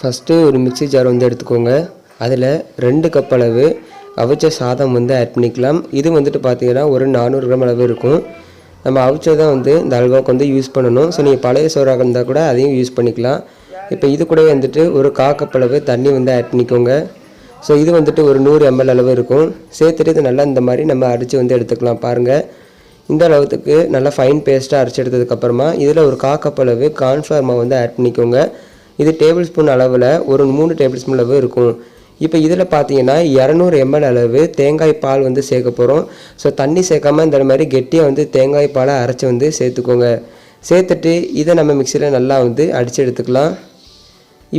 First ஒரு mixie jar வந்து எடுத்துக்கோங்க. அதில் 2 கப் அளவு அவிச்ச சாதம் வந்து ஆட் பண்ணிக்கலாம். இது வந்துட்டு பார்த்தீங்கன்னா ஒரு 400 கிராம் அளவு இருக்கும். நம்ம அவிச்சதான் வந்து இந்த அல்வாவுக்கு வந்து யூஸ் பண்ணணும். ஸோ நீங்கள் பழைய சோறாக இருந்தால் கூட அதையும் யூஸ் பண்ணிக்கலாம். இப்போ இது கூட வந்துட்டு ஒரு 1/4 கப் அளவு தண்ணி வந்து ஆட் பண்ணிக்கோங்க. ஸோ இது வந்துட்டு ஒரு 100 ml அளவு இருக்கும். சேர்த்துட்டு இது நல்லா இந்த மாதிரி நம்ம அரைச்சி வந்து எடுத்துக்கலாம். பாருங்கள், இந்த அளவுக்கு நல்லா ஃபைன் பேஸ்ட்டாக அரைச்சி எடுத்ததுக்கப்புறமா இதில் ஒரு 1/4 கப் அளவு கார்ன்ஃப்ளவர் மாவு வந்து ஆட் பண்ணிக்கோங்க. இது டேபிள் ஸ்பூன் அளவில் ஒரு 3 டேபிள் ஸ்பூன் அளவு இருக்கும். இப்போ இதில் பார்த்தீங்கன்னா 200 ml அளவு தேங்காய் பால் வந்து சேர்க்க போகிறோம். ஸோ தண்ணி சேர்க்காமல் இந்த மாதிரி கெட்டியாக வந்து தேங்காய் பாலை அரைச்சி வந்து சேர்த்துக்கோங்க. சேர்த்துட்டு இதை நம்ம மிக்சியில் நல்லா வந்து அடித்து எடுத்துக்கலாம்.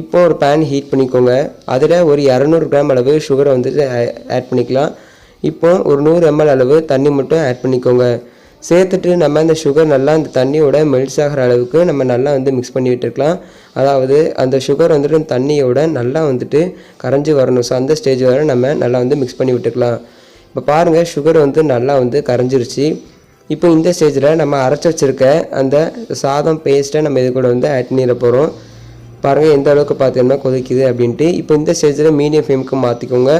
இப்போ ஒரு பேன் ஹீட் பண்ணிக்கோங்க. அதில் ஒரு 200 கிராம் அளவு சுகரை வந்துட்டு ஆட் பண்ணிக்கலாம். இப்போ ஒரு 100 ml அளவு தண்ணி மட்டும் ஆட் பண்ணிக்கோங்க. சேர்த்துட்டு நம்ம இந்த சுகர் நல்லா இந்த தண்ணியோட மெல்ட்ஸ் ஆகிற அளவுக்கு நம்ம நல்லா வந்து மிக்ஸ் பண்ணி விட்டுருக்கலாம். அதாவது அந்த சுகர் வந்துட்டு தண்ணியோட நல்லா வந்துட்டு கரைஞ்சி வரணும். ஸோ அந்த ஸ்டேஜ் வரை நம்ம நல்லா வந்து மிக்ஸ் பண்ணி விட்டுக்கலாம். இப்போ பாருங்கள், சுகர் வந்து நல்லா வந்து கரைஞ்சிருச்சு. இப்போ இந்த ஸ்டேஜில் நம்ம அரைச்சி வச்சுருக்க அந்த சாதம் பேஸ்ட்டை நம்ம இது கூட வந்து ஆட் பண்ணிட போகிறோம். பாருங்கள் எந்த அளவுக்கு பார்த்தீங்கன்னா கொதிக்குது அப்படின்ட்டு. இப்போ இந்த ஸ்டேஜில் மீடியம் ஃப்ளேமுக்கு மாற்றிக்கோங்க.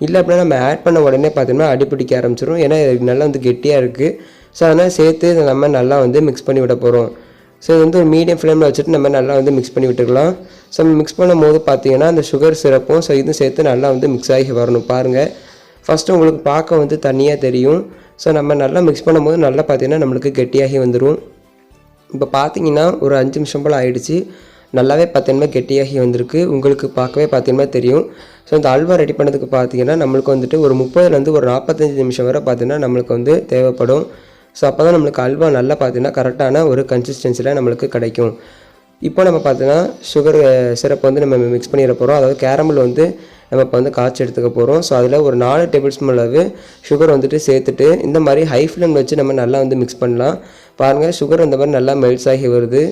இல்லை அப்படின்னா நம்ம ஆட் பண்ண உடனே பார்த்தீங்கன்னா அடிப்பிடிக்க ஆரம்பிச்சிடும். ஏன்னா இது நல்லா வந்து கெட்டியாக இருக்குது. ஸோ அதனால் சேர்த்து இதை நம்ம நல்லா வந்து மிக்ஸ் பண்ணி விட போகிறோம். ஸோ இது வந்து ஒரு மீடியம் ஃப்ளேமில் வச்சுட்டு நம்ம நல்லா வந்து மிக்ஸ் பண்ணி விட்டுக்கலாம். ஸோ நம்ம மிக்ஸ் பண்ணும் போது பார்த்தீங்கன்னா அந்த சுகர் சிரப்பும் ஸோ இதுவும் சேர்த்து நல்லா வந்து மிக்ஸ் ஆகி வரணும். பாருங்கள், ஃபஸ்ட்டு உங்களுக்கு பார்க்க வந்து தனியாக தெரியும். ஸோ நம்ம நல்லா மிக்ஸ் பண்ணும்போது நல்லா பார்த்தீங்கன்னா நம்மளுக்கு கெட்டியாகி வந்துடும். இப்போ பார்த்தீங்கன்னா ஒரு 5 நிமிஷம் போல் ஆகிடுச்சு. நல்லாவே பார்த்தீங்கன்னா கெட்டியாகி வந்திருக்கு. உங்களுக்கு பார்க்கவே பார்த்தீங்கன்னா தெரியும். ஸோ இந்த அல்வா ரெடி பண்ணதுக்கு பார்த்தீங்கன்னா நம்மளுக்கு வந்துட்டு ஒரு 30லேருந்து ஒரு 45 நிமிஷம் வரை பார்த்தீங்கன்னா நம்மளுக்கு வந்து தேவைப்படும். ஸோ அப்போ தான் நம்மளுக்கு அல்வா நல்லா பார்த்தீங்கன்னா கரெக்டான ஒரு கன்சிஸ்டன்சியில் நம்மளுக்கு கிடைக்கும். இப்போ நம்ம பார்த்தீங்கன்னா சுகர் சிரப் வந்து நம்ம மிக்ஸ் பண்ணிட போகிறோம். அதாவது கேரமல் வந்து நம்ம இப்போ வந்து காய்ச்சி எடுத்துக்க போகிறோம். ஸோ அதில் ஒரு 4 டேபிள் ஸ்பூன் அளவு சுகர் வந்துட்டு சேர்த்துட்டு இந்த மாதிரி ஹை ஃப்ளேமில் வச்சு நம்ம நல்லா வந்து மிக்ஸ் பண்ணலாம். பாருங்கள், சுகர் இந்த மாதிரி நல்லா மெல்ட்ஸ் ஆகி வருது.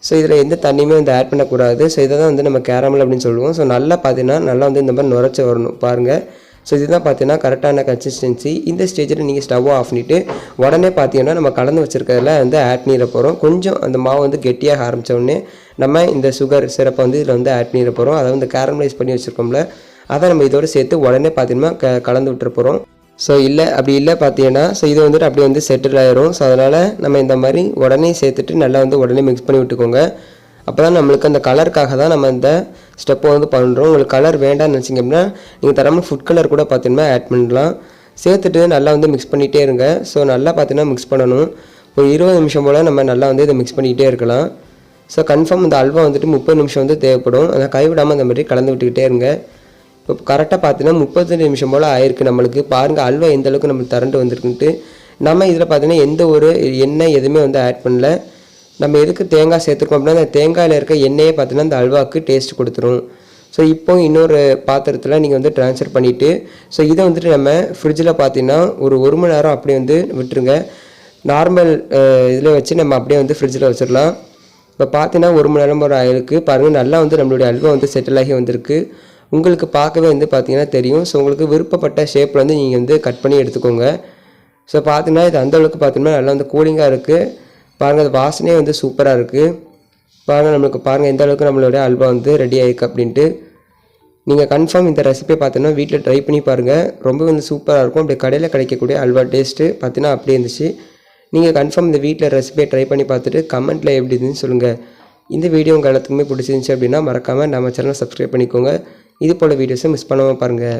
ஸோ இதில் எந்த தண்ணியுமே வந்து ஆட் பண்ணக்கூடாது. ஸோ இதை தான் வந்து நம்ம கேரமல் அப்படின்னு சொல்லுவோம். ஸோ நல்லா பார்த்தீங்கன்னா நல்லா வந்து இந்த மாதிரி நுரைச்சி வரணும். பாருங்கள், ஸோ இதுதான் பார்த்தீங்கன்னா கரெக்டான கன்சிஸ்டன்சி. இந்த ஸ்டேஜில் நீங்கள் ஸ்டவ் ஆஃப் பண்ணிவிட்டு உடனே பார்த்தீங்கன்னா நம்ம கலந்து வச்சுருக்கிறதுல வந்து ஆட் பண்ணிட போகிறோம். கொஞ்சம் அந்த மாவு வந்து கெட்டியாக ஆரம்பித்தோடனே நம்ம இந்த சுகர் சிரப்பை வந்து இதில் வந்து ஆட் பண்ணிட போகிறோம். அதை வந்து கேரமலைஸ் பண்ணி வச்சுருக்கோம்ல, அதை நம்ம இதோடு சேர்த்து உடனே பார்த்தீங்கன்னா கலந்து விட்டுற போகிறோம். ஸோ அப்படி இல்லை பார்த்தீங்கன்னா ஸோ இது வந்துட்டு அப்படியே வந்து செட்டில் ஆயிரும். ஸோ அதனால் நம்ம இந்த மாதிரி உடனே சேர்த்துட்டு நல்லா வந்து உடனே மிக்ஸ் பண்ணி விட்டுக்கோங்க. அப்போ தான் நம்மளுக்கு அந்த கலருக்காக தான் நம்ம இந்த ஸ்டெப்பை வந்து பண்ணுறோம். உங்களுக்கு கலர் வேண்டாம்னு நினச்சிங்க அப்படின்னா நீங்கள் தரமாக ஃபுட் கலர் கூட பார்த்தீங்கன்னா ஆட் பண்ணலாம். சேர்த்துட்டு நல்லா வந்து மிக்ஸ் பண்ணிகிட்டே இருங்க. ஸோ நல்லா பார்த்தீங்கன்னா மிக்ஸ் பண்ணணும். ஒரு 20 நிமிஷம் போல் நம்ம நல்லா வந்து இதை மிக்ஸ் பண்ணிக்கிட்டே இருக்கலாம். ஸோ கன்ஃபார்ம் இந்த அல்வா வந்துட்டு 30 நிமிஷம் வந்து தேவைப்படும். அதை கைவிடாமல் அந்த மாதிரி கலந்து விட்டுக்கிட்டே இருங்க. இப்போ கரெக்டாக பார்த்தீங்கன்னா 35 நிமிஷம் போல் ஆயிருக்கு நம்மளுக்கு. பாருங்கள் அல்வா எந்த அளவுக்கு நம்மளுக்கு திரண்டு வந்திருக்குன்ட்டு. நம்ம இதில் பார்த்தீங்கன்னா எந்த ஒரு எண்ணெய் எதுவுமே வந்து ஆட் பண்ணல. நம்ம எதுக்கு தேங்காய் சேர்த்துருக்கோம் அப்படின்னா அந்த தேங்காயில் இருக்க எண்ணெயே பார்த்தீங்கன்னா அந்த அல்வாவுக்கு டேஸ்ட் கொடுத்துரும். ஸோ இப்போ இன்னொரு பாத்திரத்தில் நீங்கள் வந்து ட்ரான்ஸ்ஃபர் பண்ணிவிட்டு ஸோ இதை வந்துட்டு நம்ம ஃப்ரிட்ஜில் பார்த்தீங்கன்னா ஒரு 1 மணி நேரம் அப்படியே வந்து விட்டுருங்க. நார்மல் இதில் வச்சு நம்ம அப்படியே வந்து ஃப்ரிட்ஜில் வச்சிடலாம். இப்போ பார்த்தீங்கன்னா 1 மணி நேரம் ஒரு ஆயிருக்கு. பாருங்கள், நல்லா வந்து நம்மளுடைய அல்வா வந்து செட்டில் ஆகி வந்திருக்கு. உங்களுக்கு பார்க்கவே வந்து பார்த்தீங்கன்னா தெரியும். ஸோ உங்களுக்கு விருப்பப்பட்ட ஷேப்பில் வந்து நீங்கள் வந்து கட் பண்ணி எடுத்துக்கோங்க. ஸோ பார்த்தீங்கன்னா இது அந்தளவுக்கு பார்த்தீங்கன்னா நல்லா வந்து கூலிங்காக இருக்குது. பாருங்கள், அது வாசனையே வந்து சூப்பராக இருக்குது. பாருங்கள், நம்மளுக்கு பாருங்கள் எந்த அளவுக்கு நம்மளுடைய அல்வா வந்து ரெடி ஆகிருக்கு அப்படின்ட்டு. நீங்கள் கன்ஃபார்ம் இந்த ரெசிபியை பார்த்தீங்கன்னா வீட்டில் ட்ரை பண்ணி பாருங்கள். ரொம்ப வந்து சூப்பராக இருக்கும். அப்படி கடையில் கிடைக்கக்கூடிய அல்வா டேஸ்ட்டு பார்த்தீங்கன்னா அப்படியே இருந்துச்சு. நீங்கள் கன்ஃபார்ம் இந்த வீட்டில் ரெசிபியை ட்ரை பண்ணி பார்த்துட்டு கமெண்ட்டில் எப்படி இருந்துன்னு சொல்லுங்கள். இந்த வீடியோ உங்கள் எல்லாத்துக்குமே பிடிச்சிருந்துச்சி அப்படின்னா மறக்காமல் நம்ம சேனலை சப்ஸ்கிரைப் பண்ணிக்கோங்க. இது போல் வீடியோஸை மிஸ் பண்ணாமல் பாருங்கள்.